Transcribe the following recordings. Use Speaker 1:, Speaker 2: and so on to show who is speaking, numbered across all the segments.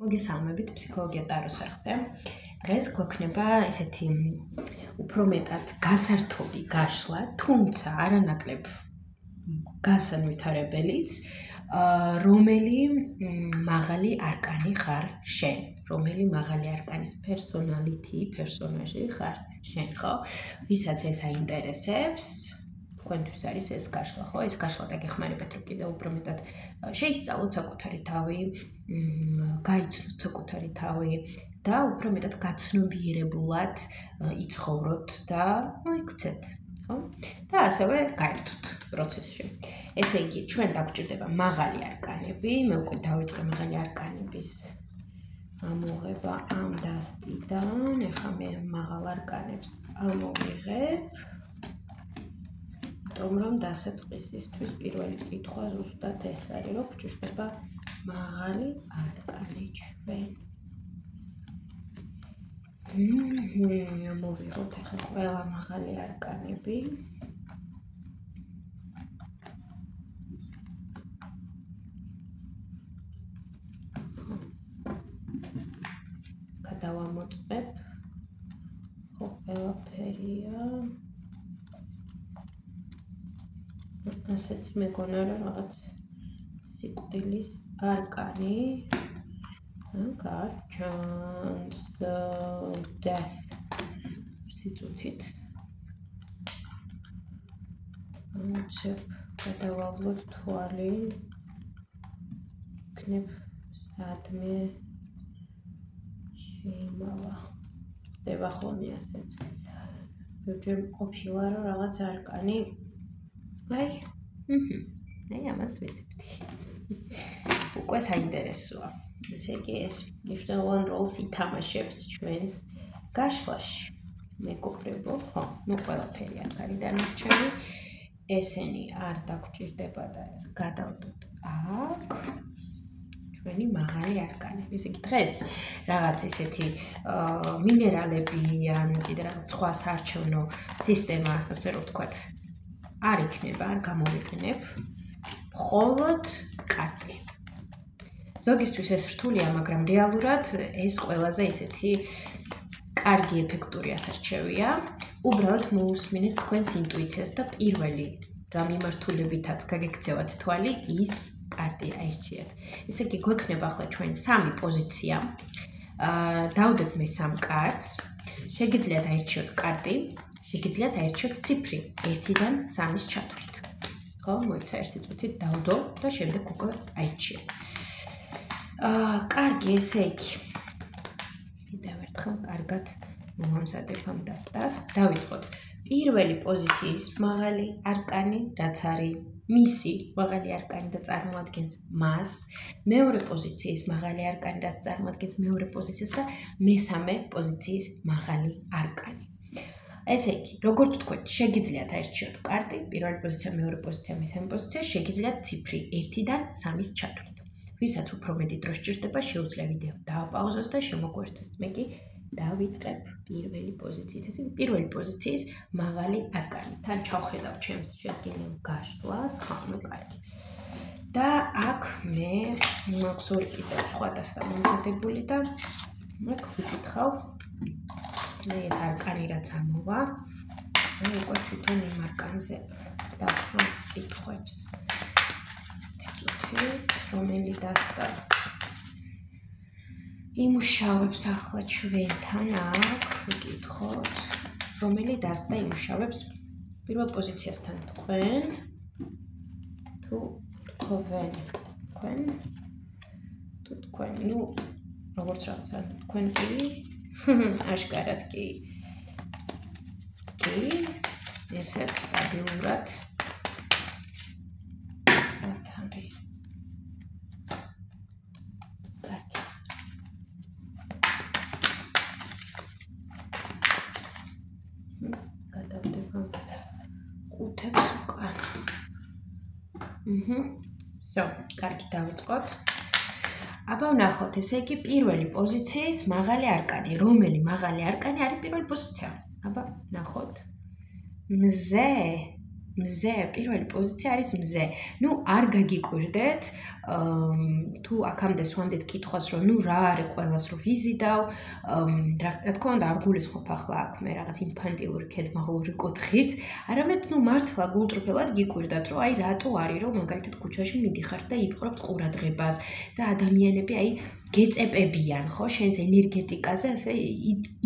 Speaker 1: მოგესალმებით ფსიქოლოგია ტაროს არხზე. დღეს გვექნება ესეთი უფრო მეტად გასართობი გაშლა, თუმცა არანაკლებ გასანვითარებელიც, რომელი მაღალი არკანი ხარ შენ, რომელი მაღალი არკანის პერსონაჟი ხარ შენ, ხო? ვისაც ეს აინტერესებს, თქვენთვის არის ეს გაშლა, ხო? ეს გაშლა დაგეხმარებათ, რომ კიდევ უფრო მეტად შეისწავლოთ საკუთარი თავი, გაიცნოთ საკუთარი თავი და უფრო მეტად გაცნობიერებულად იცხოვროთ და მოიქცეთ, ხო? და ასევე გაერთოთ პროცესში. ესე იგი, ჩვენ დაგვჭირდება მაღალი არკანები, მე უკვე დავიწყე მაღალი არკანების ამოღება ამ დასტიდან, ეხლა მე მაღალ არკანებს ამოვიღებ. რომ დასაწყისისთვის პირველი კითხვა ზუსტად ეს არის, რომ გვჭირდება მაღალი არკანი ჩვენ. მოვიღოთ ახლა ყველა მაღალი არკანები. გადავამოწმებ. ხო, ყველაფერია. ასეც მეგონა რომ რაღაც სიკვდილის არკანი გარჩანს death სიცოცხლით ამცებ გადავავლოთ თვალი იქნებ სადმე შეიმალა ხდება ხოლმე ასეც ბევრჯერ ყოფილა რომ რაღაც არკანი აი ამას ვეცებდი. უკვე საინტერესოა. ესე იგი ეს მნიშვნელოვან როლს ითამაშებს ჩვენს გაშლაში. მეგობრებო, ხო, ნუ ყველაფერი არ არის დანარჩენი. ესენი არ დაგვჭირდება და ეს გადავდოთ აქ. ჩვენი მაღალი არკანები. ესე იგი დღეს რაღაც ისეთი მინერალები ან კიდე რაღაც სხვა საარჩევნო სისტემა, ასე რომ ვთქვათ, არ იქნება, არ გამოვიყენებ, მხოლოდ კარტი. ზოგისთვის ეს რთულია, მაგრამ რეალურად ეს ყველაზე ისეთი კარგი ეფექტური ასარჩევია. უბრალოდ მოусმინეთ თქვენს ინტუიციას და პირველი რა მიმართულებითაც გაგექცევათ თვალი, ის კარტი აირჩიეთ. ესე იგი, გვექნება ახლა ჩვენ სამი პოზიცია. დავდებ მე სამ კარტს. შეგიძლიათ აირჩიოთ კარტი. შეგიძლიათ აირჩიოთ ციფრი 1-დან 3-ის ჩათვლით. ხო, მოიცა ერთი წუთით დავდო და შემდეგ უკვე აირჩიე. კარგი, ესე იგი. კიდევ ერთხელ კარგად მომამზადებ ამ დასტას. დავიწყოთ. პირველი პოზიციის მაღალი არკანი, რაც არის მისი მაღალი არკანი და წარმოადგენს მას. მეორე პოზიციის მაღალი არკანი, რაც წარმოადგენს მეორე პოზიციას და მესამე პოზიციის მაღალი არკანი. ესე იგი, როგორც ვთქვით, შეგიძლიათ აირჩიოთ კარტი, პირველი პოზიცია, მეორე პოზიცია, მესამე პოზიცია, შეგიძლიათ ციფრი 1-დან 3-ის ჩათვლით. ვისაც უფრო მეტი დრო სჭირდება, შეუძლია ვიდეო დააპაუზოს და შემოგვერთოს. მე კი დავიწყებ პირველი პოზიციით. ესე იგი, პირველი პოზიციის მაღალი არკანი. თან ჩავხედავ ჩემს შედგენილ გაშლას, ხო, ნუ კარგი. და აქ მე მაქვს ორი კიდევ სხვა დასტა მომზადებული და აქ ვიკითხავ მე ეს არკანი რაც ამოვა, მე უკვე თვითონ იმ არკანზე დავსვამ კითხვებს. რომელი დასტა იმუშავებს ახლა ჩვენთან აქ, ვიკითხოთ, რომელი დასტა იმუშავებს პირველ პოზიციასთან თქვენ, თუ თქვენ, ნუ როგორც რაღაცა თქვენ კი აშკარად კი ესეც სტაბილურად სათარი. კარგი. გადავდებ ამ ყუთებს უკან. всё, კარგი დავიწყოთ. აბა ვნახოთ, ესე იგი პირველი პოზიციის მაღალი არკანი. რომელი მაღალი არკანი არის პირველი პოზიცია? აბა ვნახოთ. მზე მზე, პირველი პოზიცია არის მზე. ნუ არ გაგიკვირდეთ, თუ აქამდე სვამდით კითხვას, რომ ნუ რა არის ყველას რომ ვიზიდავ, რა თქმა უნდა არ გულისხმობ ახლა აქ მე რაღაც ინფანტილური კეთმაღლური კუთხით, არამედ ნუ მართლა გულწრფელად გიკვირდათ, რომ აი რატო არის რომ მაგალითად ქუჩაში მიდიხართ და იპყრობთ ყურადღებას და ადამიანები აი გეწეპებიან, ხო, შენს ენერგეტიკაზე, ასე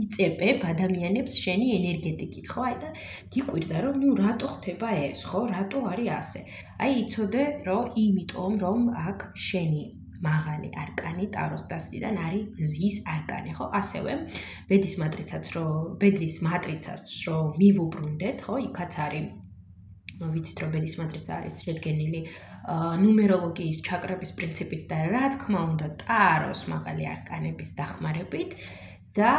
Speaker 1: იწეპებ ადამიანებს შენი ენერგეტიკით, ხო, აი და გიკვირდა, რომ ნუ რატო ხდება ეს, ხო, რატო არის ასე. აი იცოდე, რომ იმიტომ, რომ აქ შენი მაღალი არკანი ტაროს დასდიდან არის მზის არკანი, ხო? ასევე ბედრის მატრიცას რო მივუბრუნდეთ, ხო? იქაც არის ვიცით რომ ბედრის მატრიცა არის შედგენილი ნუმეროლოგიის ჩაკრების პრინციპით და რა თქმა უნდა ტაროს მაღალი არკანების დახმარებით და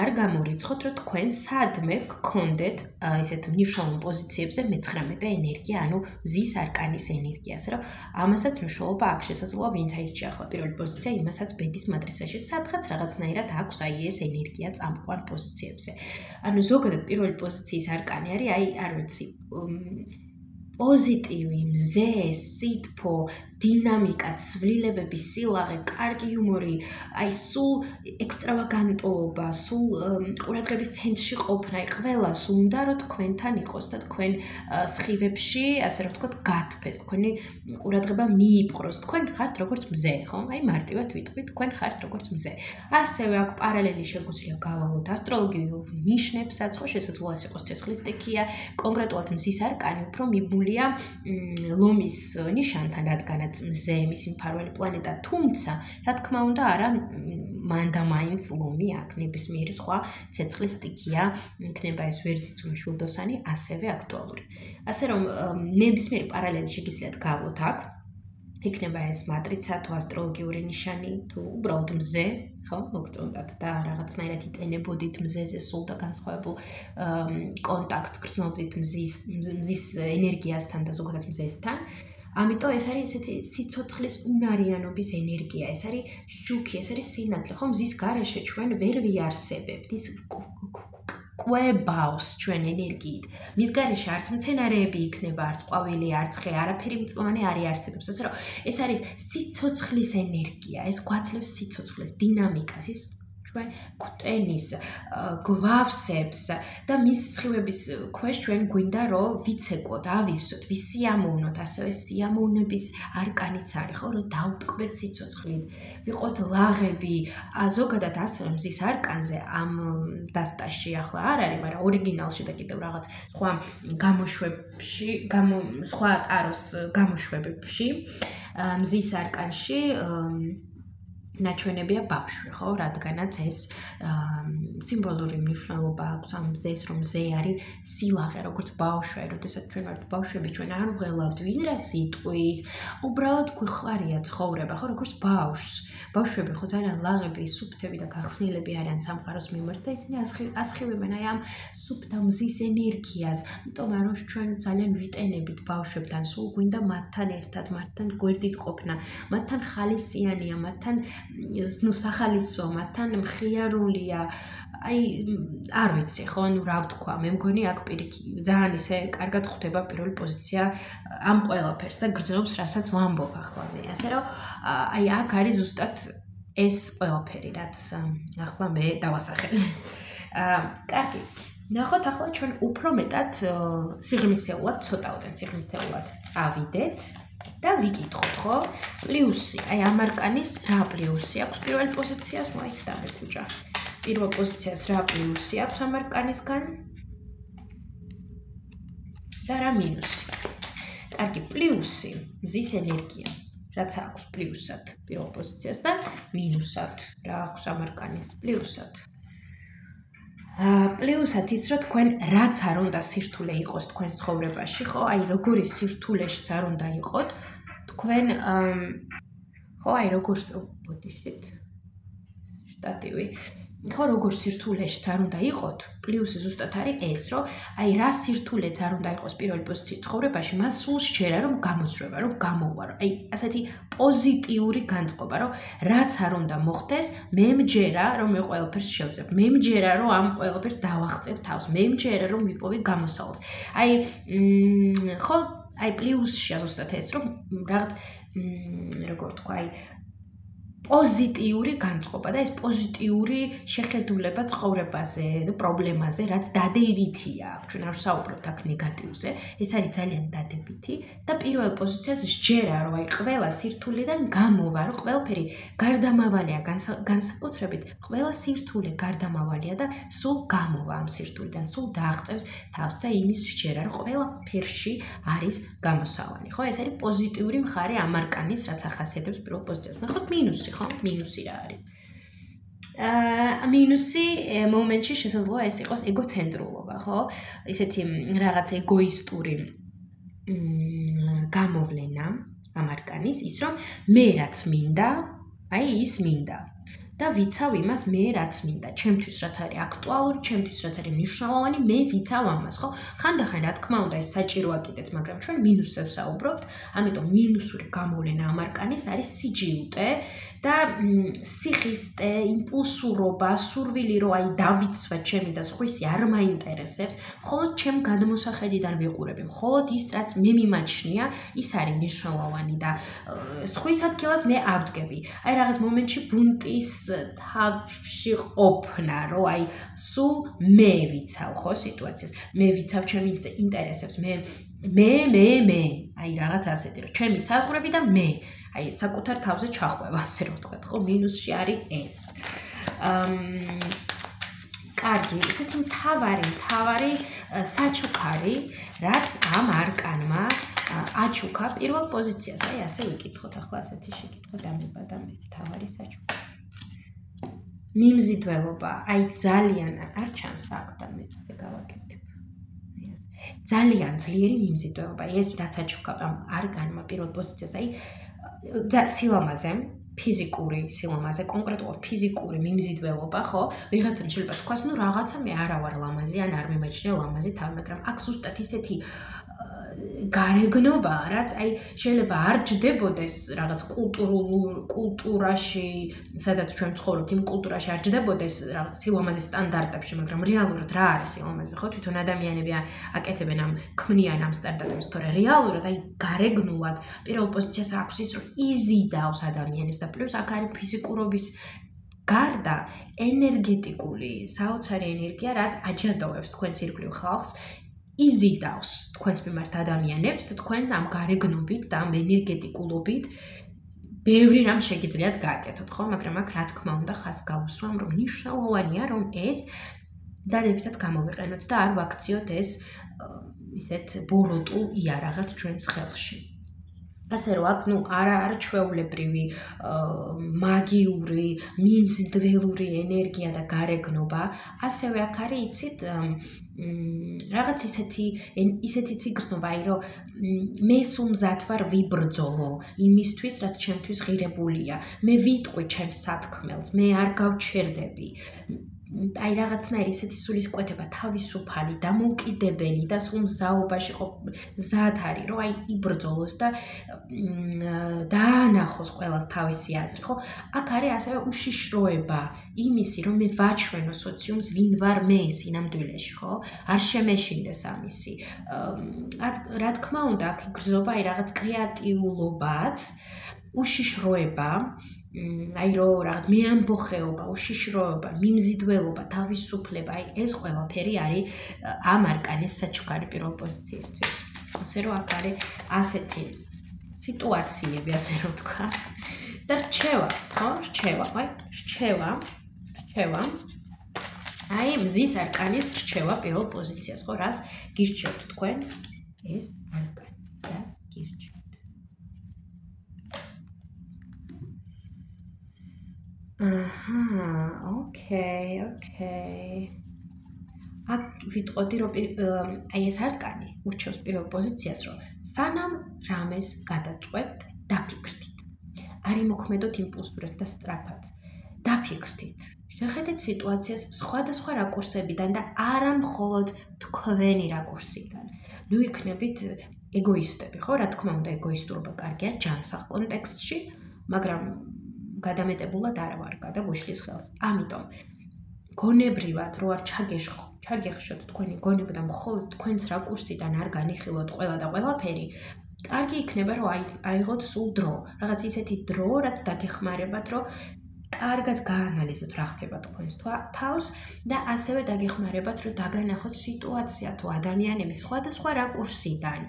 Speaker 1: არ გამორიცხოთ რომ თქვენ სადმე გქონდეთ ისეთ მნიშვნელოვან პოზიციებზე მე-19 ენერგია, ანუ მზის არკანის ენერგია, ასე რომ ამასაც მნიშვნელობა აქვს შესაძლოა ვინც აირჩია ახლა პირველი პოზიცია, იმასაც ბედრის მატრიცაში სადღაც რაღაცნაირად აქვს აი ეს ენერგია წამყვან პოზიციებზე. ანუ ზოგადად პირველი პოზიციის არკანი არის აი არ ვიცი პოზიტივი, მზე, სითბო, დინამიკა, ცვლილებები, სილაღე, კარგი იუმორი, აი სულ ექსტრავაგანტობა, სულ ყურადღების ცენტრში ყოფნა, აი ყველას უნდა რომ თქვენთან იყოს და თქვენ სხივებში, ასე რომ ვთქვათ, გათფეს, თქვენი ყურადღება მიიპყროს, თქვენ ხართ როგორც მზე, ხო? აი მარტივად ვიტყვით, თქვენ ხართ როგორც მზე. ასევე აქ პარალელი შეგვიძლია გავალოთ ასტროლოგიურ ნიშნებსაც, ხო, შესაძლოა ეს იყოს ცეცხლის სტიქია, კონკრეტულად მზის არკანი უფრო მიბმულია ლომის ნიშანთან, რადგანაც მზე მისი მფარველი პლანეტა, თუმცა, რა თქმა უნდა, არა მანდა მაინც ლომი აქ ნებისმიერი სხვა ცეცხლის სტიქია, იქნება ეს ვერძიცული შულდოსანი, ასევე აქტუალური. ასე რომ ნებისმიერი პარალელი შეგიძლიათ გავლოთ აქ. იქნება ეს მატრიცა თუ ასტროლოგიური ნიშანი თუ უბრალოდ მზე, ხო, მოგწონდათ და რაღაცნაირად იტენებოდით მზეზე სულ და განსხვავებულ კონტაქტს გრძნობდით მზის ენერგიასთან და ზოგადად მზესთან. ამიტომ ეს არის ესეთი სიცოცხლის უნარიანობის ენერგია, ეს არის შუქი, ეს არის სინათლე, ხო, მზის გარეშე ჩვენ ვერ ვიარსებებთ, ის კვებავს ჩვენ ენერგიით. მის გარეშე არც მცენარეები იქნება, არც ყვავილი, არც ხე, არაფერი მწვანე არ იარსებებს, ასე რომ ეს არის სიცოცხლის ენერგია, ეს გვაძლევს სიცოცხლეს, დინამიკას, ის ჩვენ გვტენის, გვავსებს და მის სხივების ქვეშ ჩვენ გვინდა რომ ვიცეკვოთ, ავივსოთ, ვისიამოვნოთ, ასევე სიამოვნების არკანიც არის, ხო, რომ დავტკბეთ სიცოცხლით, ვიყოთ ლაღები, ზოგადად ასევე მზის არკანზე ამ დასტაში ახლა არ არის, მაგრამ ორიგინალში და კიდევ რაღაც სხვა გამოშვებში, სხვა ტაროს გამოშვებებში მზის არკანში ნაჩვენებია ბავშვი, ხო, რადგანაც ეს სიმბოლური მნიშვნელობა აქვს ამ მზეს, რომ მზე არის სილაღე, როგორც ბავშვი, როდესაც ჩვენ ვართ ბავშვები, ჩვენ არ ვღელავთ ვიდრე სიტყვის, უბრალოდ გვიხარია ცხოვრება, ხო, როგორც ბავშვს. ბავშვები ხო ძალიან ლაღები, სუფთები და გახსნილები არიან სამყაროს მიმართ და ისინი ასხივებენ აი ამ სუფთ მზის ენერგიას. იმიტომ რომ ჩვენ ძალიან ვიტენებით ბავშვებთან, სულ გვინდა მათთან ერთად, მათთან გვერდით ყოფნა, მათთან ხალისიანია, მათთან ნუ სახალისო, მათთან მხიარულია. აი არ ვიცი, ხო, ნუ რა ვთქვა, მე მგონი აქ პირიქით ძალიან ისე კარგად ხვდება პირველი პოზიცია ამ ყველაფერს და გრძნობს, რასაც ვამბობ ახლა მე. ასე რომ აი აქ არის ზუსტად ეს ყველაფერი, რაც ახლა მე დავასახებ. კარგი. ნახოთ ახლა ჩვენ უფრო მეტად სიღრმისეულად ცოტაოდენ სიღრმისეულად წავიდეთ. და ვიკითხოთ, ხო? პლუსი, აი ამ არკანის რა პლუსი აქვს პირველ პოზიციას, მოიხდამე ქუჩა. პირველ პოზიციას რა პლუსი აქვს ამ არკანისგან? და რა მინუსი? კარგი, პლუსი, მზის ენერგია. რაც აქვს პლუსად პირველ პოზიციას და მინუსად რა აქვს ამ არკანის პლუსად? პლუსად ის რომ თქვენ რაც არ უნდა სირთულე იყოს თქვენ ცხოვრებაში, ხო? აი როგორი სირთულეშიც არ უნდა იყოთ, თქვენ ხო, აი როგორც ბოდიშით შტატივი. ხო როგორ სირთულეშიც არ უნდა იყოთ, პლუსი ზუსტად არის ეს, რომ აი რა სირთულეც არ უნდა იყოს პირველი პოზიციის ცხოვრებაში, მას სულ შეერა რომ გამოცრება, რომ გამოვარო. აი ასეთი პოზიტიური განწყობა, რომ რაც არ უნდა მოხდეს, მე მჯერა რომ მე ყველაფერს შევძებ. მე მჯერა რომ ამ ყველაფერს დავახწევ თავს. მე მჯერა რომ ვიპოვე გამოსავალს. აი ხო, აი პლუსშია ზუსტად ეს, რომ რაღაც როგორ თქვა, აი პოზიტიური განწყობა და ეს პოზიტიური შეხედულება ცხოვრებაზე და პრობლემაზე, რაც დადებითია. ჩვენ არ ვსაუბრობთ აქ ნეგატივზე, ეს არის ძალიან დადებითი და პირველ პოზიციას სჯერა, რომ აი ყველა სირთულიდან გამოვა, რომ ყველაფერი გარდამავალია განსაკუთრებით, ყველა სირთულე გარდამავალია და სულ გამოვა ამ სირთულიდან, სულ დააღწევს თავს და იმის სჯერა, რომ ყველაფერში არის გამოსავალი. ხო, ეს არის პოზიტიური მხარე ამ არკანის, რაც ახასიათებს პირველ პოზიციას. ნახოთ მინუსი. ხო, მინუსი რა არის? მინუსი მომენტში შესაძლოა ეს იყოს ეგოცენტრულობა, ხო? ისეთი რაღაც ეგოისტური გამოვლენა ამ არკანის, ის რომ მე რაც მინდა, აი ის მინდა. და ვიცავ იმას მე რაც მინდა, ჩემთვის რაც არის აქტუალური, ჩემთვის რაც არის მნიშვნელოვანი, მე ვიცავ ამას, ხო? ხანდახან რა თქმა უნდა ეს საჭიროა კიდეც, მაგრამ ჩვენ მინუსზე ვსაუბრობთ, ამიტომ მინუსური გამოვლენა ამ არკანის არის სიჯიუტე და სიხისტე, იმპულსურობა, სურვილი რომ აი დავიცვა ჩემი და სხვისი არ მაინტერესებს, მხოლოდ ჩემ გადმოსახედიდან ვიყურები, მხოლოდ ის რაც მე მიმაჩნია, ის არის მნიშვნელოვანი და სხვის ადგილას მე არ ვდგები. აი რაღაც მომენტში ბუნტის თავში ყოფნა, რომ აი სულ მე ვიცავ ხო სიტუაციას, მე ვიცავ ჩემი ინტერესებს, მე, აი რაღაც ასეთი, რომ ჩემი საზღვრები და მე, აი საკუთარ თავზე ჩახვევა, ასე რომ ვთქვათ, ხო, მინუსში არის ეს. კარგი, ესეთი მთავარი საჩუქარი, რაც ამ არკანმა აჩუქა პირველ პოზიციას, აი ასე ვიკითხოთ, ახლა ასეთი შეკითხვა დამებადა მე, მთავარი საჩუქარი. მიმზიდველობა, აი ძალიან არ ჩანს აქ და მე ესე გავაკეთებ. ძალიან ძლიერი მიმზიდველობა, ეს რაც აჩუქა ამ არგანმა პირველ პოზიციას, აი სილამაზე, ფიზიკური სილამაზე, კონკრეტულად ფიზიკური მიმზიდველობა, ხო? ვიღაცამ შეიძლება თქვას, ნუ რაღაცა მე არა ვარ ლამაზი, ან არ მიმაჩნია ლამაზი თავი, მაგრამ აქ ზუსტად ისეთი გარეგნობა, რაც აი შეიძლება არ ჯდებოდეს რაღაც კულტურაში, სადაც ჩვენ ვცხოვრობთ, იმ კულტურაში არ ჯდებოდეს რაღაც სილამაზის სტანდარტებში, მაგრამ რეალურად რა არის სილამაზე, ხო? თვითონ ადამიანები აკეთებენ ქმნიან ამ სტანდარტებს, თორე რეალურად აი გარეგნულად პირველ პოზიციას აქვს ის, რომ იზიდავს ადამიანებს და პლუს აქ არის ფიზიკურობის გარდა ენერგეტიკული საოცარი ენერგია, რაც აჯადოვებს თქვენს ირგვლივ ხალხს. იზიდავს თქვენს მიმართ ადამიანებს და თქვენ ამ გარეგნობით და ამ ენერგეტიკულობით ბევრი რამ შეგიძლიათ გააკეთოთ, ხო? მაგრამ აქ რა თქმა უნდა ხას გავუსვამ, რომ მნიშვნელოვანია, რომ ეს დადებითად გამოვიყენოთ და არ ვაქციოთ ეს ისეთ ბოროტულ იარაღად ჩვენს ხელში. ასე რომ აქ ნუ არა ჩვეულებრივი მაგიური, მიმზიდველური ენერგია და გარეგნობა, ასევე აქ არის იცით რაღაც ისეთიც იგრძნობა, აი რომ მე სულ მზად ვარ ვიბრძოლო იმისთვის, რაც ჩემთვის ღირებულია. მე ვიტყვი ჩემს სათქმელს, მე არ გავჩერდები. აი რაღაცნაირი ისეთი სულისკვეთება, თავისუფალი, დამოუკიდებელი და სულ მზაობაში მზად არის, რომ აი იბრძოლოს და დაანახოს ყველას თავისი აზრი, ხო? აქ არის ასევე უშიშროება იმისი, რომ მე ვაჩვენო სოციუმს, ვინ ვარ მე სინამდვილეში, ხო? არ შემეშინდეს ამისი. რა თქმა უნდა, აქ იგრძნობა აი რაღაც კრეატიულობაც, უშიშროება, აი რომ რაღაც მეამბოხეობა, უშიშროება, მიმზიდველობა, თავისუფლება, აი ეს ყველაფერი არის ამ არკანის საჩუქარი პირველ პოზიციისთვის. ასე რომ აქ არის ასეთი სიტუაციები, ასე რომ ვთქვა. და რჩევა, ხო? რჩევა. აი მზის არკანის რჩევა პირველ პოზიციას, ხო? რას გირჩევთ თქვენ? ეს არკანი. რას გირჩევთ? ოკეი. აქ ვიტყოდი, რომ აი ეს არკანი ურჩევს პირველ პოზიციას, რომ სანამ რამეს გადაწყვეტთ, დაფიქრდით. არ იმოქმედოთ იმპულსურად და სწრაფად. დაფიქრდით. შეხედეთ სიტუაციას სხვადასხვა რაკურსებიდან და არა მხოლოდ თქვენი რაკურსიდან. ნუ იქნებით ეგოისტები, ხო? რა თქმა უნდა, ეგოისტურობა კარგია ჯანსაღ კონტექსტში, მაგრამ გადამეტებულად არ ვარ, გადაგუშლის ხელს. ამიტომ გონებრივად რო არ ჩაგეხშოთ თქვენი გონება და მხოლოდ თქვენს რაკურსიდან არ განიხილოთ ყველა და ყველაფერი, კარგი იქნება რომ აიღოთ სულ დრო, რაღაც ისეთი დრო, რაც დაგეხმარებათ, რომ კარგად გაანალიზოთ რა ხდება თქვენს თავს და ასევე დაგეხმარებათ, რომ დაგანახოთ სიტუაცია თუ ადამიანების სხვადასხვა რაკურსიდან.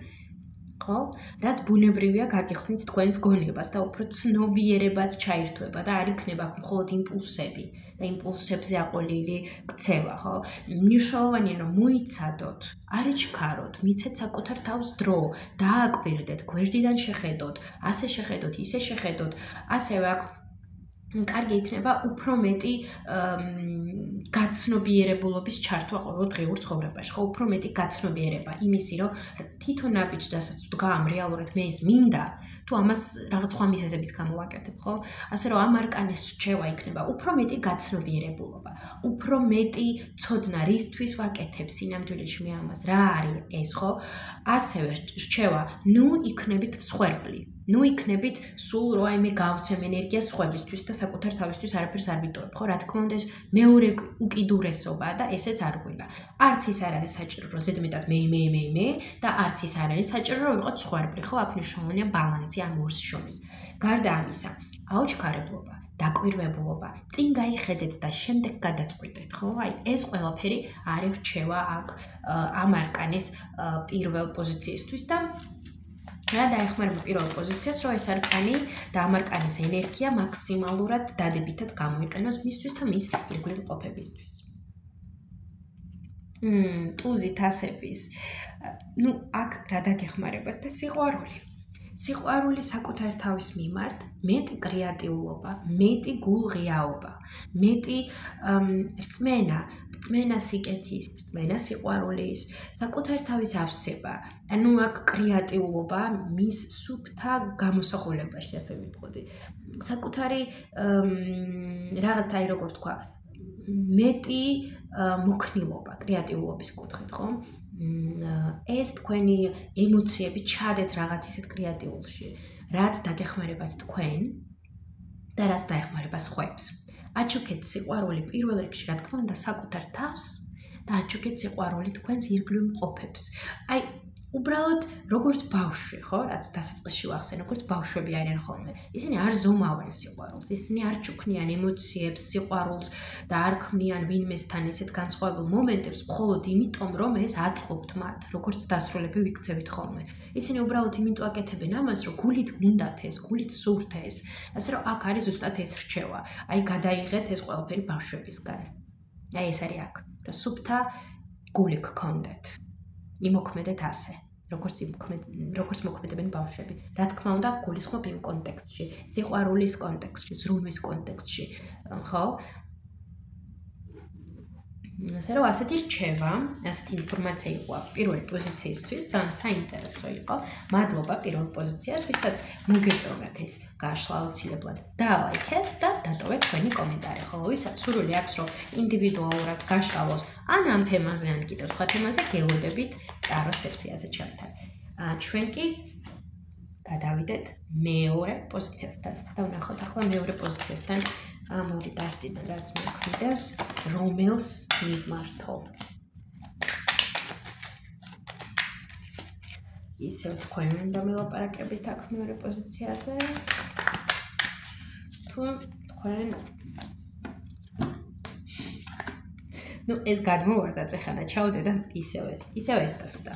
Speaker 1: ხო? რაც ბუნებრივია გაგიხსნით თქვენს გონებას და უფრო ცნობიერებაც ჩაირთვება და არ იქნება მხოლოდ იმპულსები და იმპულსებზე აყოლილი ქცევა, ხო? მნიშვნელოვანია რომ მოიცადოთ, არ იჩქაროთ, მიცეთ საკუთარ თავს დრო, დააკვირდეთ, გვერდიდან შეხედოთ, ასე შეხედოთ, ისე შეხედოთ, ასევე აქ კარგი იქნება უფრო მეტი გაცნობიერებულობის ჩართვა ყოველდღიურ ცხოვრებაში, ხო, უფრო მეტი გაცნობიერება იმისი, რომ თვითონ ნაბიჯს რასაც ვდგა ამ რეალურად მე ეს მინდა, თუ ამას რაღაც სხვა მიზეზების გამო ვაკეთებ, ხო? ასე რომ ამ არკანის რჩევა იქნება უფრო მეტი გაცნობიერებულობა, უფრო მეტი ცოდნა რისთვის ვაკეთებ სინამდვილეში მე ამას, რა არის ეს, ხო? ასევე რჩევა, ნუ იქნებით მსხვერპლი. ნუ იქნებით სულ რომ აი მე გავცემ ენერგიას სხვებისთვის და საკუთარ თავისთვის არაფერს არ ვიტოვებ, ხო? რა თქმა უნდა ეს მეორე უკიდურესობაა და ესეც არ გვინდა. არც ის არ არის საჭირო რომ ზედმეტად მე და არც ის არ არის საჭირო რომ ვიყოთ სხვერპლი, ხო? აქ მნიშვნელოვანია ბალანსი ამ ორს შორის. გარდა ამისა, აუჩქარებლობა, დაკვირვებულობა, წინ გაიხედეთ და შემდეგ გადაწყვიტეთ, ხო? აი ეს ყველაფერი არის რჩევა აქ ამ არკანის პირველ პოზიციისთვის და რა დაეხმარება პირველ პოზიციას, რომ ეს არკანი და ამ არკანის ენერგია მაქსიმალურად დადებითად გამოიყენოს მისთვის და მის ირგვლივ მყოფებისთვის. ტუზით ასების. ნუ აქ რა დაგეხმარებათ და სიყვარული. სიყვარული საკუთარ თავის მიმართ, მეტი კრეატიულობა, მეტი გულღიაობა, მეტი რწმენა სიკეთის, რწმენა სიყვარულის, საკუთარ თავის ავსება. ანუ აქ კრეატიულობა მის სუფთა გამოსახულებაში, ასე ვიტყოდი. საკუთარი რაღაც აი როგორ თქვა, მეტი მოქნილობა კრეატიულობის კუთხით, ხო? ეს თქვენი ემოციები ჩადეთ რაღაც ისეთ კრეატიულში, რაც დაგეხმარებათ თქვენ და რაც დაეხმარება სხვებს. აჩუქეთ სიყვარული პირველ რიგში, რა თქმა უნდა, საკუთარ თავს და აჩუქეთ სიყვარული თქვენს ირგვლივ მყოფებს. აი უბრალოდ როგორც ბავშვი, ხო, რაც დასაწყისში ვახსენე, როგორც ბავშვები არიან ხოლმე. ისინი არ ზომავენ სიყვარულს, ისინი არ ჩუქნიან ემოციებს, სიყვარულს და არ ქმნიან ვინმესთან ესეთ განსხვავებულ მომენტებს, მხოლოდ იმიტომ, რომ ეს აწყობთ მათ, როგორც დასრულები ვიქცევით ხოლმე. ისინი უბრალოდ იმიტომ აკეთებენ ამას, რომ გულით გუნდათ ეს, გულით სურთ ეს. ასე რომ აქ არის ზუსტად ეს რჩევა. აი გადაიღეთ ეს ყველაფერი ბავშვებისგან. აი ეს არის აქ, რომ სუფთა გული გქონდეთ. იმოქმედეთ ასე, როგორც მოქმედებენ ბავშვები. რა თქმა უნდა, გულისხმობ იმ კონტექსტში, სიყვარულის კონტექსტში, ზრუნვის კონტექსტში, ხო? ასე რომ ასეთი რჩევა, ასეთი ინფორმაცია იყო პირველი პოზიციისთვის, ძალიან საინტერესო იყო. მადლობა პირველ პოზიციას, ვისაც მოგეწონათ ეს გაშლა აუცილებლად დალაიქეთ და დატოვეთ თქვენი კომენტარი. ხოლო ვისაც სურვილი აქვს, რომ ინდივიდუალურად გაშალოს ან ამ თემაზე, ან კიდევ სხვა თემაზე, გელოდებით ტარო სესიაზე ჩემთან. ჩვენ კი გადავიდეთ მეორე პოზიციასთან და ვნახოთ ახლა მეორე პოზიციასთან ამ ორი დასტიდან რაც მოქმედებს, რომელს მივმართო. ისევ თქვენ უნდა მელაპარაკებით აქ მეორე პოზიციაზე. თუ თქვენ ნუ ეს გადმოვარდა ეხლა და ჩავდე და ისევ ეს დასტა.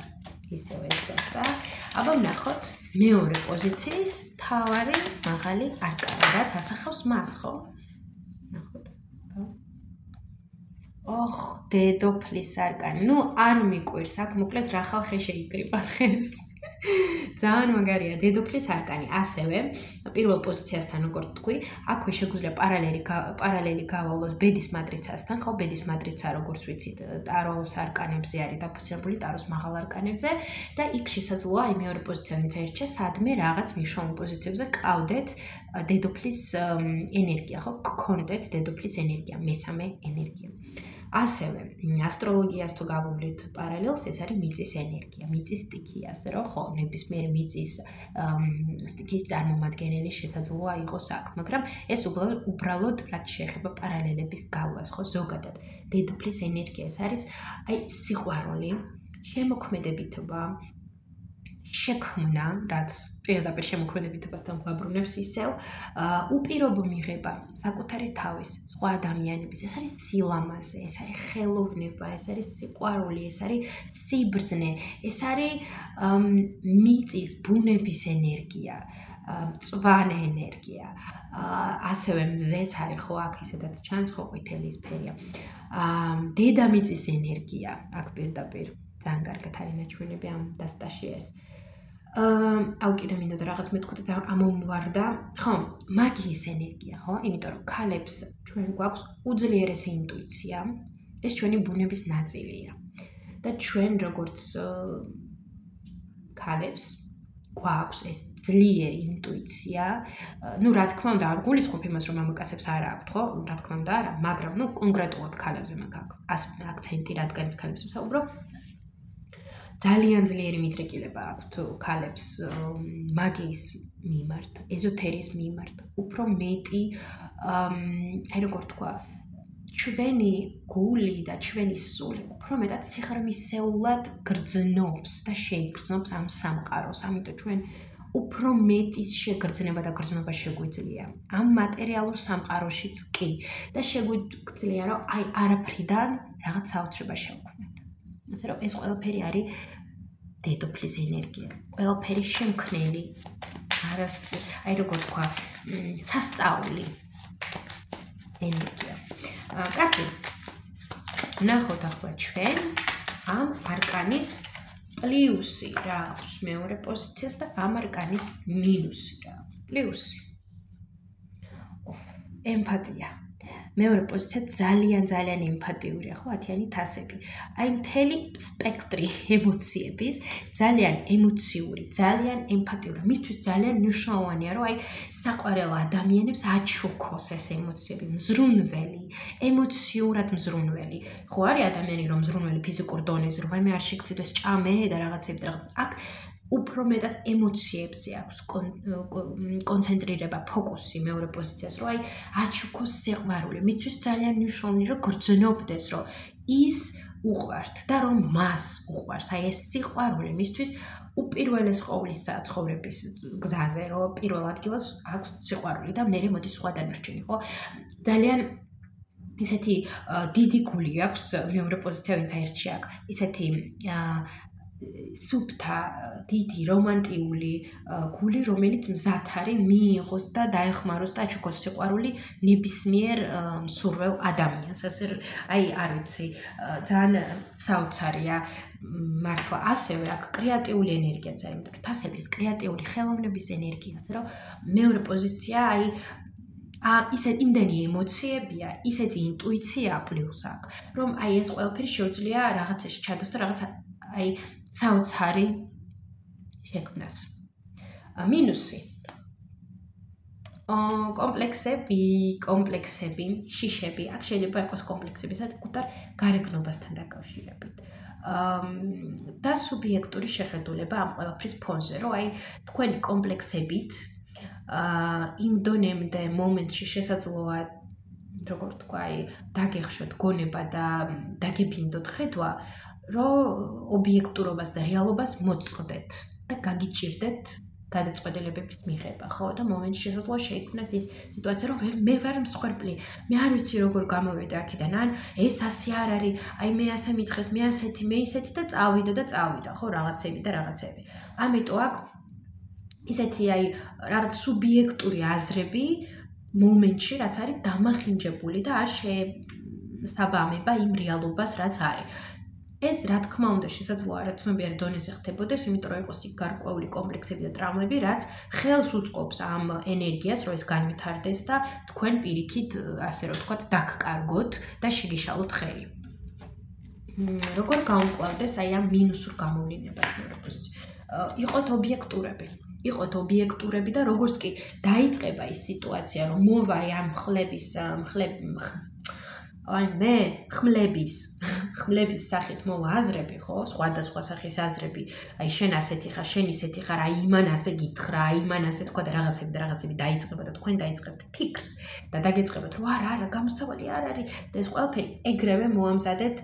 Speaker 1: აბა ვნახოთ მეორე პოზიციის თავარი მაღალი არკანი, რაც ასახავს მას, ხო? ნახოთ. დედოფლის არკანი. ნუ არ მიკვირს, აქ მოკლედ რა ხალხი შეიკრიბა დღეს. ძალიან მაგარია დედოფლის არკანი. ასევე პირველ პოზიციასთან როგორ თქვი, აქვე შეგვიძლია პარალელი გავალოს ბედის მატრიცასთან, ხო, ბედის მატრიცა როგორც ვიცით, ტაროს არკანებზე არის დაფუძნებული, ტაროს მაღალ არკანებზე და იქ შესაძლოა აი მეორე პოზიცია ვინც აირჩა, სადმე რაღაც მნიშვნელოვან პოზიციებზე ყავდეთ დედოფლის ენერგია, ხო, გქონდეთ დედოფლის ენერგია, მესამე ენერგია. ასევე ასტროლოგიას თუ გავუვლით პარალელს, ეს არის მიწის ენერგია, მიწის სტიქია, ასე რომ ხო, ნებისმიერი მიწის სტიქიის წარმომადგენელი შესაძლოა იყოს აქ, მაგრამ ეს უბრალოდ რაც შეეხება პარალელების გავლას, ხო, ზოგადად დედოფლის ენერგია ეს არის აი სიყვარული, შემოქმედებითობა, შექმნა, რაც პირდაპირ შემოქმედებითობასთან გვაბრუნებს ისევ, უპირობო მიღება საკუთარი თავის, სხვა ადამიანების, ეს არის სილამაზე, ეს არის ხელოვნება, ეს არის სიყვარული, ეს არის სიბრძნე, ეს არის მიწის, ბუნების ენერგია, მწვანე ენერგია, ასევე მზეც არის ხო აქ ისედაც ჩანს ხო ყვითელი სფერია. დედამიწის ენერგია აქ პირდაპირ ძალიან კარგად არის ნაჩვენები ამ დასტაში ეს. აუ კიდე მინდოდა რაღაც მეთქვით და ამომვარდა, ხო, მაგიის ენერგია, ხო? იმიტომ რომ ქალებს ჩვენ გვაქვს უძლიერესი ინტუიცია, ეს ჩვენი ბუნების ნაწილია. და ჩვენ როგორც ქალებს გვაქვს ეს ძლიერი ინტუიცია, ну, რა თქმა უნდა, არ გულისხმობ იმას, რომ მამაკაცებს არ აქვთ, ხო? რა თქმა უნდა, არა, მაგრამ ну, კონკრეტულად ქალებზე მაქვს აქცენტი, რადგანაც ქალებს ვსაუბრობ. ძალიან ძლიერი მიდრეკილება აქვთ ქალებს მაგიის მიმართ, ეზოთერიის მიმართ, უფრო მეტი, აი როგორ თქვა, ჩვენი გული და ჩვენი სული უფრო მეტად სიღრმისეულად გრძნობს და შეიგრძნობს ამ სამყაროს, ამიტომ ჩვენ უფრო მეტი შეგრძნება და გრძნობა შეგვიძლია. ამ მატერიალურ სამყაროშიც კი და შეგვიძლია, რომ აი არაფრიდან რაღაც საოცრება შევქმნათ. ასე რომ ეს ყველაფერი არის დედოფლის ენერგია, ყველაფერი შემქმნელი, აი როგორ თქვა, სასწაული ენერგია. კარგი, ნახოთ ახლა ჩვენ ამ არკანის პლუსი რა აქვს მეორე პოზიციას და ამ არკანის მინუსი რა აქვს. პლუსი. ემპათია. მეორე პოზიცია ძალიან ემპათიურია, ხო, 10-იანი თასები. აი მთელი სპექტრი ემოციების, ძალიან ემოციური, ძალიან ემპათიური. მისთვის ძალიან მნიშვნელოვანია, რომ აი საყვარელ ადამიანებს აჩუქოს ეს ემოციები, მზრუნველი, ემოციურად მზრუნველი. ხო არის ადამიანი, რომ მზრუნველი ფიზიკურ დონეზე, რომ აი მე არ შეგწიდეს ჭამე და რაღაცები და აქ უფრო მეტად ემოციებზე აქვს კონცენტრირება, ფოკუსი მეორე პოზიციას, რომ აი აჩუქოს სიყვარული. მისთვის ძალიან მნიშვნელოვანია, რომ გრძნობდეს, რომ ის უყვართ და რომ მას უყვარს. აი ეს სიყვარული მისთვის უპირველეს ყოვლისა ცხოვრების გზაზე, რომ პირველ ადგილას აქვს სიყვარული და მერე მოდის სხვა დანარჩენი, ხო? ძალიან ისეთი დიდი გული აქვს მეორე პოზიცია, ვინც აირჩია აქ. ისეთი სუფთა, დიდი, რომანტიული გული, რომელიც მზად არის მიიღოს და დაეხმაროს და აჩუქოს სიყვარული ნებისმიერ მსურველ ადამიანს. ასე აი არ ვიცი, ძალიან საოცარია მართლა. ასევე აქ კრეატიული ენერგიაც არის, იმიტომ რომ თასები ეს კრეატიული ხელოვნების ენერგია, ასე რომ მეორე პოზიცია აი ისეთ იმდენი ემოციებია, ისეთი ინტუიცია პლუს აქ, რომ აი ეს ყველაფერი შეუძლია რაღაცაში ჩადოს და რაღაცა აი საოცარი შექმნას. მინუსი. კომპლექსები, შიშები, აქ შეიძლება იყოს კომპლექსები, საკუთარ გარეგნობასთან დაკავშირებით. და სუბიექტური შეხედულება ამ ყველაფრის ფონზე, რომ აი თქვენი კომპლექსებით იმ დონემდე მომენტში შესაძლოა როგორ თქვა, აი დაგეხშოთ გონება და დაგებინდოთ ხედვა, რომ ობიექტურობას და რეალობას მოწყდეთ და გაგიჭირდეთ გადაწყვეტილებების მიღება, ხო? და მომენტში შესაძლოა შეიქმნას ის სიტუაცია, რომ მე ვარ მსხვერპლი, მე არ ვიცი როგორ გამოვედი აქედან, ან ეს ასე არ არის, აი მე ასე მითხეს, მე ასეთი, მე ისეთი და წავიდა, ხო, რაღაცები და რაღაცები. ამიტომ აქ ისეთი აი რაღაც სუბიექტური აზრები მომენტში, რაც არის დამახინჯებული და არ შეესაბამება იმ რეალობას, რაც არის. ეს რა თქმა უნდა შესაძლოა რა ცნობიერ დონეზე ხდებოდეს, იმიტომ რომ იყოს იქ გარკვეული კომპლექსები და ტრავმები, რაც ხელს უწყობს ამ ენერგიას, რომ ეს განვითარდეს და თქვენ პირიქით, ასე რომ ვთქვათ, დაგკარგოთ და შეგიშალოთ ხელი. როგორ გავუკლავდეს აი ამ მინუსურ გამოვლინებას მეურვეობის? იყოთ ობიექტურები და როგორც კი დაიწყება ის სიტუაცია, რომ მოვა ამ ხმლების სახით მოვა აზრები, ხო? სხვადასხვა სახის აზრები. აი შენ ასეთი ხარ, შენ ისეთი ხარ, აი იმან ასე გითხრა, აი იმან ასე თქვა და რაღაცები დაიწყება და თქვენ დაიწყებთ ფიქრს და დაგეწყებათ, რომ არა, გამოსავალი არ არის და ეს ყველაფერი ეგრევე მოამზადეთ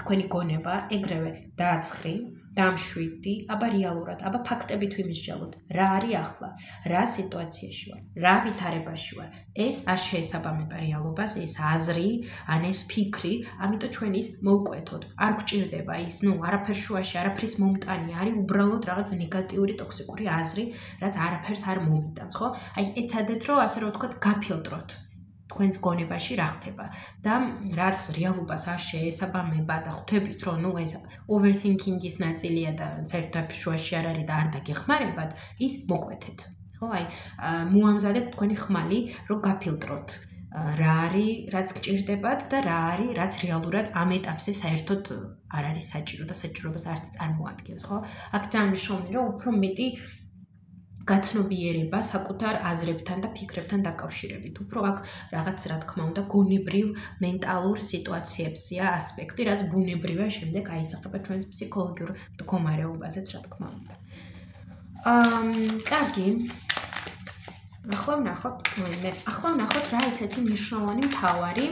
Speaker 1: თქვენი გონება, ეგრევე დააცხრი, დამშვიდი, აბა რეალურად, აბა ფაქტებით ვიმსჯელოთ. რა არის ახლა? რა სიტუაციაში ვარ? რა ვითარებაში ვარ? ეს არ შეესაბამება რეალობას, ეს აზრი, ან ეს ფიქრი, ამიტომ ჩვენ ის მოვკვეთოთ. არ გვჭირდება ის, არაფერ შუაში, არაფრის მომტანი არის, უბრალოდ რაღაც ნეგატიური ტოქსიკური აზრი, რაც არაფერს არ მომიტანს, ხო? აი ეცადეთ, რომ ასე რომ ვთქვათ, გაფილტროთ. თქვენს გონებაში რა ხდება და რაც რეალობას არ შეესაბამება და ხვდებით რომ ეს overthinking-ის ნაწილია და საერთოდ შუაში არ არის და არ დაგეხმარებათ, ის მოკვეთეთ. ხო, აი მოამზადეთ თქვენი ხმალი, რომ გაფილტროთ. რა არის, რაც გჭირდებათ და რა არის, რაც რეალურად ამ ეტაპზე საერთოდ არ არის საჭირო და საჭიროებას არც წარმოადგენს, ხო? აქ ძალიან მნიშვნელოვანია, რომ უფრო მეტი გაცნობიერება საკუთარ აზრებთან და ფიქრებთან დაკავშირებით. უფრო აქ რაღაც რა თქმა უნდა გონებრივ მენტალურ სიტუაციებსია ასპექტი, რაც ბუნებრივია შემდეგ აისახება ჩვენს ფსიქოლოგიურ მდგომარეობაზეც რა თქმა უნდა. კარგი. ახლა ვნახოთ რა ისეთი მნიშვნელოვანი მთავარი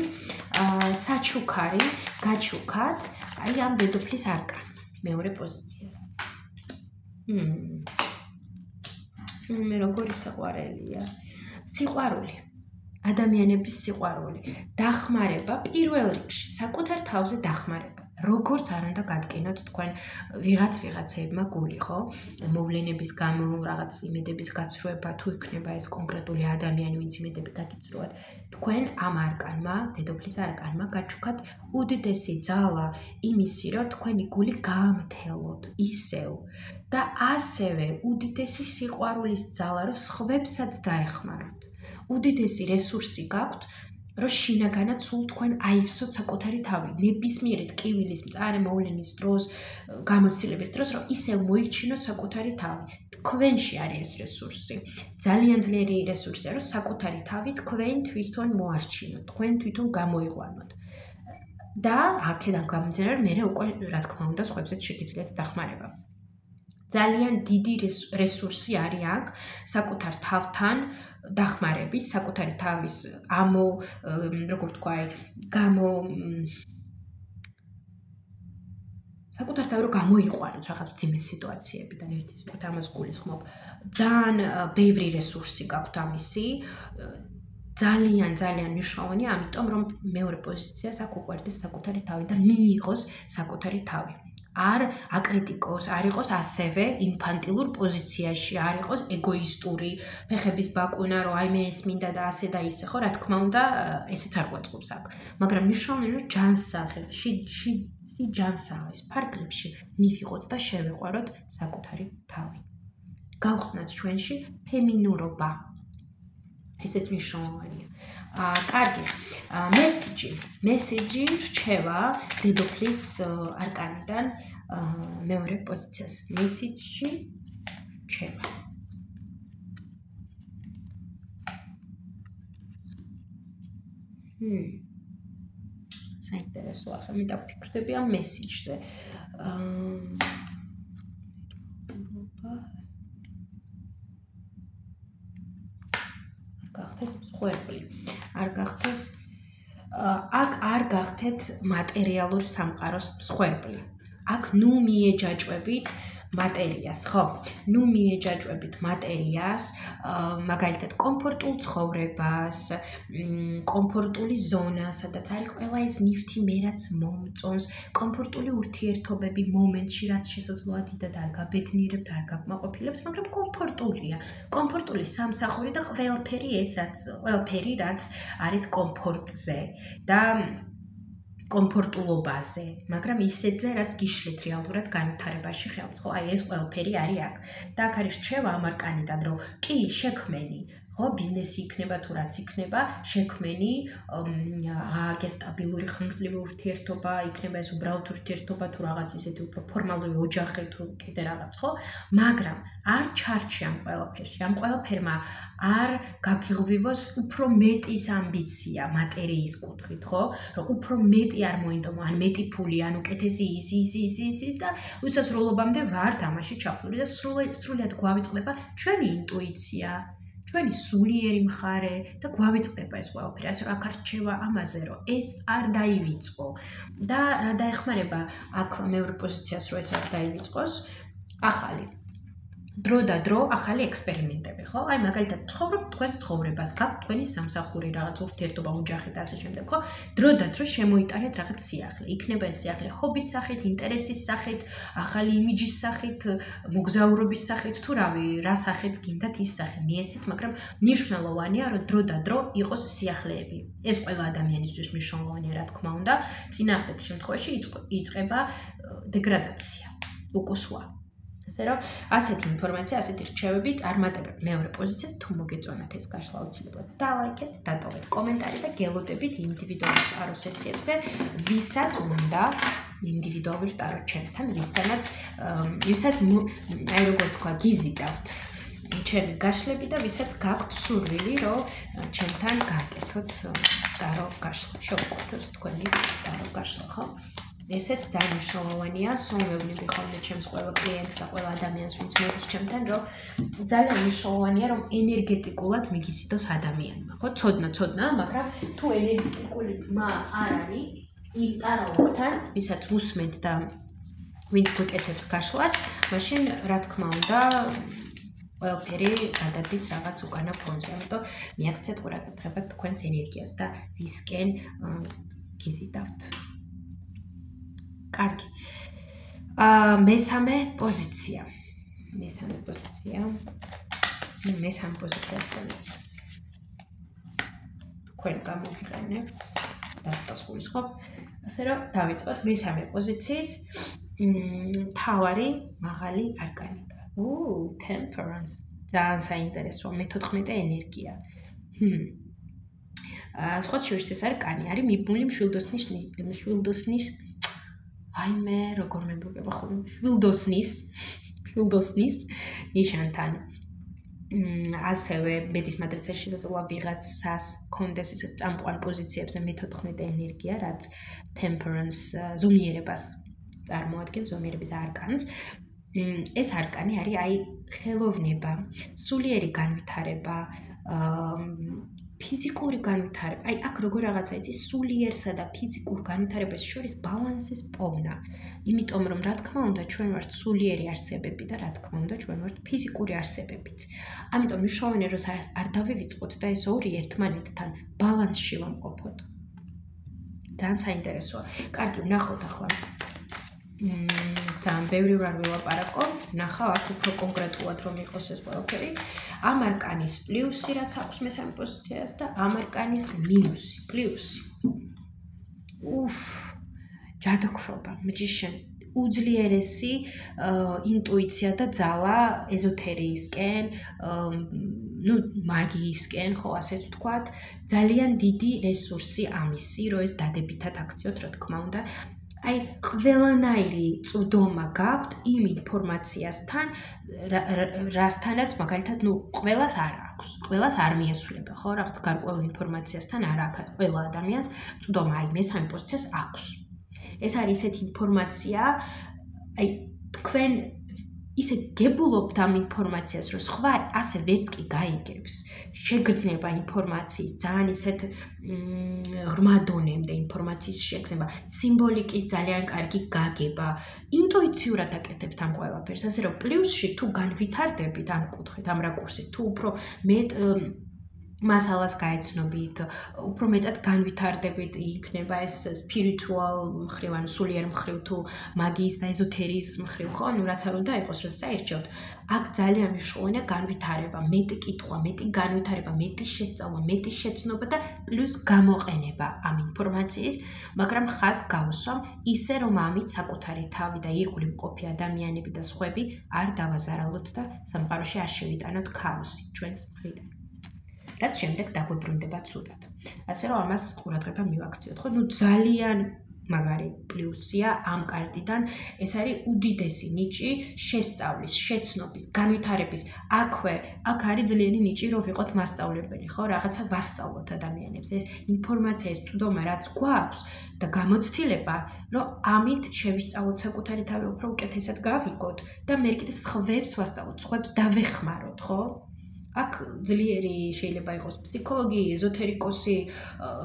Speaker 1: საჩუქარი გაჩუქათ აი ამ დედოფლის არკანმა მეორე პოზიციას. მე როგორი საყვარელია. სიყვარული. ადამიანების სიყვარული. დახმარება პირველ რიგში, საკუთარ თავზე დახმარება. როგორც არ უნდა გადკინოთ თქვენ ვიღაცებმა გული, ხო? მოვლენების გამო, რაღაც იმედების გაცრუება, თუ იქნება ეს კონკრეტული ადამიანი, ვინც იმედები გაგიწრუათ, თქვენ ამ არკანმა, დედოფლის არკანმა გაჩუქათ უდიდესი ძალა იმისი, რომ თქვენი გული გაამთელოთ ისევ და ასევე უდიდესი სიყვარულის ძალა, რომ სხვებსაც დაეხმაროთ. უდიდესი რესურსი გაქვთ, რომ შინაგანად სულ თქვენ აივსოთ საკუთარი თავი, ნებისმიერი ტკივილის, მწარე მოვლენის დროს, გამოცდილების დროს, რომ ისევ მოიჩინოთ საკუთარი თავი. თქვენში არის ეს რესურსი. ძალიან ძლიერი რესურსია, რომ საკუთარი თავი თქვენ თვითონ მოარჩინოთ, თქვენ თვითონ გამოიღვანოთ. და აქედან გამომდინარე, მე უკვე რა თქმა უნდა, სხვებსაც შეგიძლიათ დახმარება. ძალიან დიდი რესურსი არის აქ საკუთარ თავთან დახმარების, საკუთარი თავის როგორ თქვა, საკუთარ თავი რომ გამოიყვანოთ რაღაც მძიმე სიტუაციებიდან ერთის ვთქვათ, ამას გულისხმობ. ძალიან ბევრი რესურსი გაქვთ ამისი. ძალიან მნიშვნელოვანია, ამიტომ რომ მეორე პოზიციას აქ უყვარდეს საკუთარი თავი და მიიღოს საკუთარი თავი. არ აკრიტიკოს, არ იყოს ასევე ინფანტილურ პოზიციაში, არ იყოს ეგოისტური, ფეხების ბაკუნა, რომ აი მე ეს მინდა და ასე და ისე, ხო, რა თქმა უნდა, ესეც არ გვაწყობს აქ. მაგრამ მნიშვნელოვანია, რომ ჯანსაღის ფარგლებში მივიღოთ და შევიყვაროთ საკუთარი თავი. გავხსნათ ჩვენში ფემინურობა. ესეც მნიშვნელოვანია. კარგი. მესიჯი რჩევა დედოფლის არკანიდან მეორე პოზიციას. მესიჯი რჩევა. საინტერესოა, ხა მე დავფიქრდები ამ მესიჯზე. გახდეს მსხვერპლი. არ გახდეთ მატერიალურ სამყაროს მსხვერპლი. აქ მიეჯაჭვებით მატერიას, ხო? მიეჯაჭვებით მატერიას, მაგალითად კომფორტულ ცხოვრებას, კომფორტული ზონა, სადაც არის ყველა ეს ნივთი, მე რაც მომწონს, კომფორტული ურთიერთობები მომენტში, რაც შესაძლოა დიდად არ გაბედნიერებთ, არ გაკმაყოფილებთ, მაგრამ კომფორტულია. კომფორტული სამსახური და ყველაფერი რაც არის კომფორტზე. და კომფორტულობაზე, მაგრამ ისეთზე, რაც გიშლით რეალურად განვითარებაში ხელს, ხო? აი ეს ყველაფერი არის აქ. და აქ არის რჩევა ამ არკანიდან, რომ კი შექმენი ხო ბიზნესი იქნება თუ რაც იქნება შექმენი ააგე სტაბილური ხანგრძლივი ურთიერთობა იქნება ეს უბრალოდ ურთიერთობა თუ რაღაც ისეთი უფრო ფორმალური ოჯახი თუ კიდე რაღაც ხო მაგრამ არ ჩარჩი ამ ყველაფერში ამ ყველაფერმა არ გაგიღვივოს უფრო მეტის ამბიცია მატერიის კუთხით ხო რომ უფრო მეტი არ მოინდომო ან მეტი ფული ან უკეთესი ის და უსასრულობამდე ვარ თამაში ჩაფლული და სრულიად გვავიწყდება ჩვენი ინტუიცია ჩვენი სულიერი მხარე და გვავიწყდება ეს ყველაფერი. ასე რომ აქ არჩევა ამაზე, რომ ეს არ დაივიწყო და რა დაეხმარება აქ მეორე პოზიციას, რომ ეს არ დაივიწყოს, ახალი დრო და დრო ახალი ექსპერიმენტები, ხო? აი მაგალითად ცხოვრობთ თქვენს ცხოვრებას, გაქვთ თქვენი სამსახური, რაღაც ურთიერთობა, ოჯახი და ასე შემდეგ, ხო? დრო და დრო შემოიტანეთ რაღაც სიახლე. იქნება ეს სიახლე ჰობის სახით, ინტერესის სახით, ახალი იმიჯის სახით, მოგზაურობის სახით, თუ რავი, რა სახით გინდათ ის სახე მიეცით, მაგრამ მნიშვნელოვანია, რომ დრო და დრო იყოს სიახლეები. ეს ყველა ადამიანისთვის მნიშვნელოვანია, რა თქმა უნდა, წინააღმდეგ შემთხვევაში იწყება დეგრადაცია, უკუსვა. ასე რომ ასეთი ინფორმაცია, ასეთი რჩევები წარმატებებ მეორე პოზიციას თუ მოგეწონათ ეს გაშლა აუცილებლად დალაიქეთ, დატოვეთ კომენტარი და გელოდებით ინდივიდუალურ ტარო სესიებზე, ვისაც უნდა ინდივიდუალური ტარო ჩემთან, ვისაც აი როგორ თქვა, გიზიდავთ ჩემი გაშლები და ვისაც გაქვთ სურვილი, რომ ჩემთან გააკეთოთ ტარო გაშლა, შევუყვეთოთ თქვენი ტარო გაშლა, ხო? ესეც ძალიან მნიშვნელოვანია, სომევნები ხოლმე ჩემს ყველა კლიენტს და ყველა ადამიანს, ვინც მოდის ჩემთან, რომ ძალიან მნიშვნელოვანია, რომ ენერგეტიკულად მიგიზიდოს ადამიანმა, ხო? ცოდნა, მაგრამ თუ ენერგეტიკული არ არის იმ ტაროებთან, ვისაც რუსმენთ და ვინც გვეკეთებს გაშლას, მაშინ რა თქმა უნდა ყველაფერი გადადის რაღაც უკანა ფონზე, ამიტომ მიაქცეთ ყურადღება თქვენს ენერგიას და ვისკენ გიზიდავთ. კარგი. მესამე პოზიცია. მესამე პოზიციას წამიც. თქვენ გამოგიყენებთ დასწრების ხო? ასე რომ დავიწყოთ მესამე პოზიციის თავარი მაღალი არკანი. Temperance. ძალიან საინტერესო მე-14 ენერგია. სხვა შორის ეს არკანი არის მიბმული მშვილდოსნის აიმე როგორ მეგობრებო ხო მშვილდოსნის ნიშანთან ასევე ბედის მატრიცაში შესაძლოა ვიღაცას კონდეს ის წამყვან პოზიციებზე მე-14 ენერგია რაც temperance ზომიერებას წარმოადგენს ზომიერების არკანს ეს არკანი არის აი ხელოვნება სულიერი განვითარება ფიზიკური განვითარება, აი აქ როგორ რაღაცა იცი, სულიერსა და ფიზიკურ განვითარებას შორის ბალანსის პოვნა. იმიტომ რომ რა თქმა უნდა ჩვენ ვართ სულიერი არსებები და რა თქმა უნდა ჩვენ ვართ ფიზიკური არსებებიც. ამიტომ მნიშვნელოვანია რომ არ დავივიწყოთ და ეს ორი ერთმანეთთან ბალანსში ვამყოფოთ. ძალიან საინტერესოა. კარგი, ვნახოთ ახლა. ძალიან ბევრი რამ ვილაპარაკო. ნახავ აქ უფრო კონკრეტულად რომ იყოს ეს ყველაფერი. ამ არკანის პლუსი რაც აქვს მესამე პოზიციას და ამ არკანის მინუსი, პლუსი. ჯადოქრობა, magician, უძლიერესი ინტუიცია და ძალა ეზოთერიისკენ, მაგიისკენ, ხო ასეც ვთქვათ, ძალიან დიდი რესურსი ამისი, რომ ეს დადებითად აქციოთ, რა თქმა უნდა. აი ყველანაირი წვდომა გაქვთ იმ ინფორმაციასთან, რასთანაც მაგალითად, ყველას არ აქვს, ყველას არ მიესრულება, ხო, რაღაც გარკვეულ ინფორმაციასთან არ აქვს ყველა ადამიანს წვდომა, აი მესამე პოზიციას აქვს. ეს არის ისეთი ინფორმაცია, აი თქვენ ისე გებულობთ ამ ინფორმაციას, რომ სხვა ასე ვერც კი გაიგებს. შეგრძნება ინფორმაციის, ძალიან ისეთ ღრმა დონემდე ინფორმაციის შეგრძნება, სიმბოლიკის ძალიან კარგი გაგება, ინტუიციურად აკეთებთ ამ ყველაფერს, ასე რომ პლუსში თუ განვითარდებით ამ კუთხით, ამ რაკურსით, თუ უფრო მეტ მასალას გაეცნობით, უფრო მეტად განვითარდებით იქნება ეს spiritual მხრივ, ანუ სულიერ მხრივ თუ მაგიის და ეზოთერიის მხრივ, ხო? ანუ რაც არ უნდა იყოს, რაც საერთოდ. აქ ძალიან მნიშვნელოვანია განვითარება, მეტი კითხვა, მეტი განვითარება, მეტი შესწავლა, მეტი შეცნობა და პლუს გამოყენება ამ ინფორმაციის, მაგრამ ხას გავუსვამ ისე, რომ ამით საკუთარი თავი და ირგვლივ მყოფი ადამიანები და სხვები არ დავაზარალოთ და სამყაროში არ შევიტანოთ ქაოსი ჩვენს მხრიდან. რაც შემდეგ დაგვებრუნდება ცუდად. ასე რომ ამას ყურადღება მივაქციოთ, ხო? ნუ ძალიან მაგარი პლუსია ამ კარტიდან, ეს არის უდიდესი ნიჭი შესწავლის, შეცნობის, განვითარების. აქვე, აქ არის ძლიერი ნიჭი, რომ ვიყოთ მასწავლებელი, ხო? რაღაცა ვასწავლოთ ადამიანებს. ეს ინფორმაცია, ეს წვდომა, რაც გვაქვს და გამოცდილება, რომ ამით შევისწავლოთ საკუთარი თავი უფრო უკეთესად გავიგოთ და მე კიდევ სხვებს ვასწავლოთ, სხვებს დავეხმაროთ, ხო? აქ ძლიერი შეიძლება იყოს ფსიქოლოგი, ეზოთერიკოსი,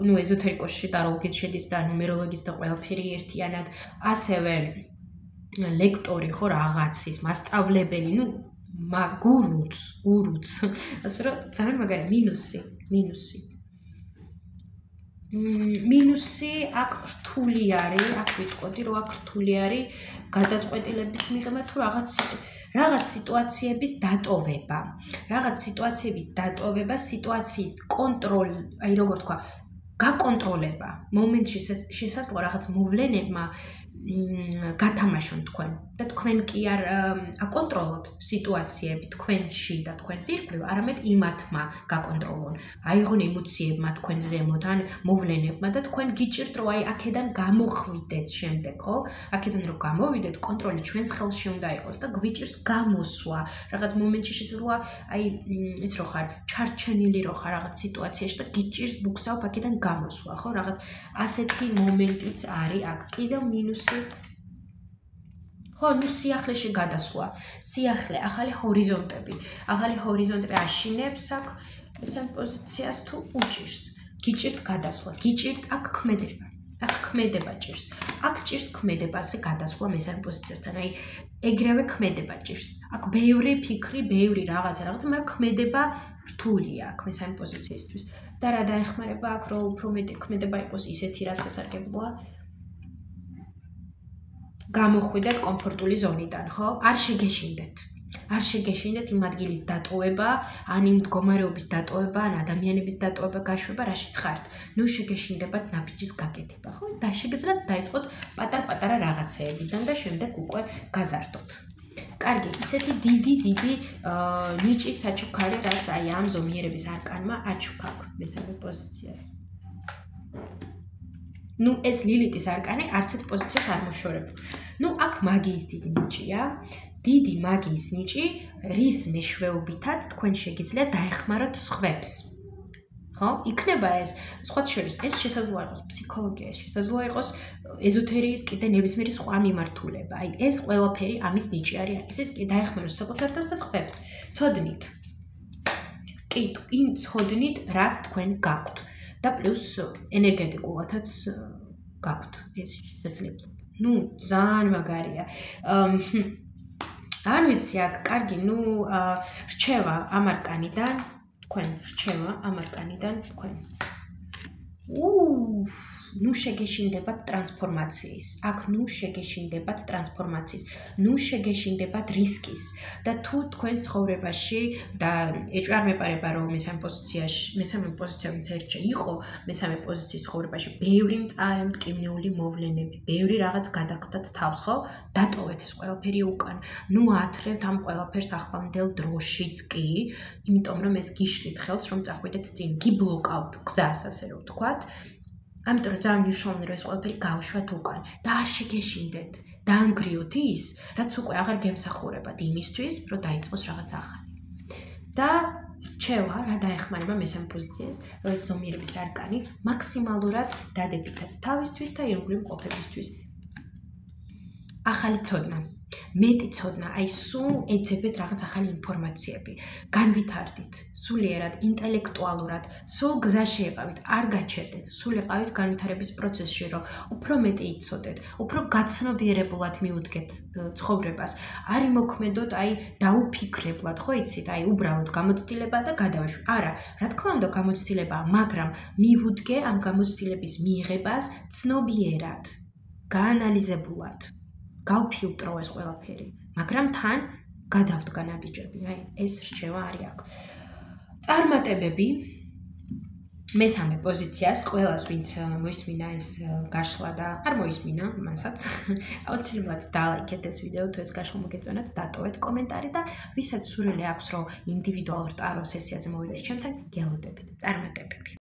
Speaker 1: ნუ ეზოთერიკოსში ტაროლოგიც შედის და ნუმეროლოგიც და ყველაფერი ერთიანად, ასევე ლექტორი ხო რაღაცის, მასწავლებელი, ნუ გურუც, ასე რომ ძალიან მაგარი მინუსი აქ რთული არის, აქ ვიტყოდი, რომ აქ რთული არის გადაწყვეტილების მიღება თუ რაღაც სიტუაციების დატოვება, სიტუაციის კონტროლი, აი როგორ თქვა, გაკონტროლება. მომენტში შესაძლოა რაღაც მოვლენებმა გათამაშონ თქვენ და თქვენ კი არ აკონტროლოთ სიტუაციები თქვენში და თქვენს ირგვლივ, არამედ იმათმა გაკონტროლონ. აიღონ ემოციებმა თქვენ ზემოთ ან მოვლენებმა და თქვენ გიჭირთ, რომ აი აქედან გამოხვიდეთ შემდეგ, ხო? აქედან რომ გამოვიდეთ, კონტროლი ჩვენს ხელში უნდა იყოს და გვიჭირს გამოსვა. რაღაც მომენტში შესაძლოა აი ის რო ხარ, ჩარჩენილი რო ხარ რაღაც სიტუაციაში და გიჭირს ბუქსავ აქედან გამოსვა, ხო? რაღაც ასეთი მომენტიც არის აქ. კიდევ მინუსი ხო, ნუ სიახლეში გადასვლა, სიახლე, ახალი ჰორიზონტები აშინებს აქ ესენ პოზიციას თუ უჭირს, გიჭირთ გადასვლა, გიჭირთ აქ ქმედება ჭირს, აქ ჭირს ქმედებაზე გადასვლა მესამე პოზიციასთან, აი ეგრევე ქმედება ჭირს, აქ ბევრი ფიქრი, ბევრი რაღაცა, მაგრამ ქმედება რთულია აქ მესამე პოზიციისთვის და რა დაეხმარება აქ, რომ უფრო მეტი ქმედება იყოს ისეთი, რაც სასარგებლოა, გამოხვიდეთ კომფორტული ზონიდან, ხო? არ შეგეშინდეთ იმ ადგილის დატოვება, ან იმ მდგომარეობის დატოვება, ან ადამიანების დატოვება, გაშვება, რაშიც ხართ. ნუ შეგეშინდებათ ნაბიჯის გაკეთება, ხო? და შეგეძლოთ დაიწყოთ პატარ-პატარა რაღაცეებიდან და შემდეგ უკვე გაზარდოთ. კარგი, ისეთი დიდი ნიჭი საჩუქარი, რაც აი ამ ზომიერების არკანმა აჩუქა მესამე პოზიციას. ნუ ეს ლილიტის არკანი არც ერთ პოზიციას არ მოშორებ. ნუ აქ მაგიის დიდი ნიჭია, დიდი მაგიის ნიჭი, რის მეშვეობითაც თქვენ შეგიძლიათ დაეხმაროთ სხვებს. ხო? იქნება ეს, სხვათა შორის, ეს შესაძლოა იყოს ფსიქოლოგია, შესაძლოა იყოს ეზოთერიის კიდე ნებისმიერი სხვა მიმართულება. აი, ეს ყველაფერი ამის ნიჭი არის. ეს კი დაეხმაროს საკუთარ თავს და სხვებს. ცოდნით. კი, იმ ცოდნით, რა თქვენ გაქვთ. და პლუს ენერგეტიკულადაც გაქვთ ეს შესაძლებლობა. ნუ ძალიან მაგარია. არ ვიცი აქ, კარგი, ნუ რჩევა ამ არკანიდან, თქვენ. ნუ შეგეშინდებათ ტრანსფორმაციის. აქ ნუ შეგეშინდებათ ტრანსფორმაციის. ნუ შეგეშინდებათ რისკის. და თუ თქვენ ცხოვრებაში და ეჭვარ მეპარება რომ მესამე პოზიცია ვინც ერჩა იყო, მესამე პოზიციის ცხოვრებაში ბევრი მწარე მტკივნეული მოვლენები, ბევრი რაღაც გადაგხდათ თავს, ხო? დატოვეთ ეს ყველაფერი უკან. ნუ ათრევთ ამ ყველაფერს ახლანდელ დროშიც კი, იმიტომ რომ ეს გიშლით ხელს რომ წახვიდეთ წინ, გიბლოკავთ გზას, ასე რომ ვთქვათ. ამიტომ ძალიან მნიშვნელოვანია რომ ეს ყველაფერი გავშვათ უკან და არ შეგეშინდეთ, დაანგრიოთ ის, რაც უკვე აღარ გემსახურებათ იმისთვის, რომ დაიწყოს რაღაც ახალი. და რჩევა, რა დაეხმარება მესამე პოზიციას, რომ ეს ზომიერების არკანი მაქსიმალურად დადებითად თავისთვის და ირგვლივ მყოფებისთვის. ახალი ცოდნა. მეტი ცოდნა, აი სულ ეძებეთ რაღაც ახალი ინფორმაციები, განვითარდით, სულიერად, ინტელექტუალურად, სულ გზაში იყავით, არ გაჩერდეთ, სულ იყავით განვითარების პროცესში, რომ უფრო მეტი იცოდეთ, უფრო გაცნობიერებულად მიუდგეთ ცხოვრებას, არ იმოქმედოთ, აი დაუფიქრებლად, ხო იცით, აი უბრალოდ გამოცდილება და გადავაშვი. არა, რა თქმა უნდა, გამოცდილებაა, მაგრამ მივუდგე ამ გამოცდილების მიიღებას ცნობიერად, გაანალიზებულად. გავფილტრო ეს ყველაფერი, მაგრამ თან გადავდგა ნაბიჯები, აი ეს რჩევა არის აქ. წარმატებები მესამე პოზიციას ყველას ვინც მოისმინა ეს გაშლა და არ მოისმინა მასაც აუცილებლად დალაიქეთ ეს ვიდეო თუ ეს გაშლა მოგეწონათ დატოვეთ კომენტარი და ვისაც სურვილი აქვს რომ ინდივიდუალურ ტარო სესიაზე მოვიდეს ჩემთან გელოდებით. წარმატებები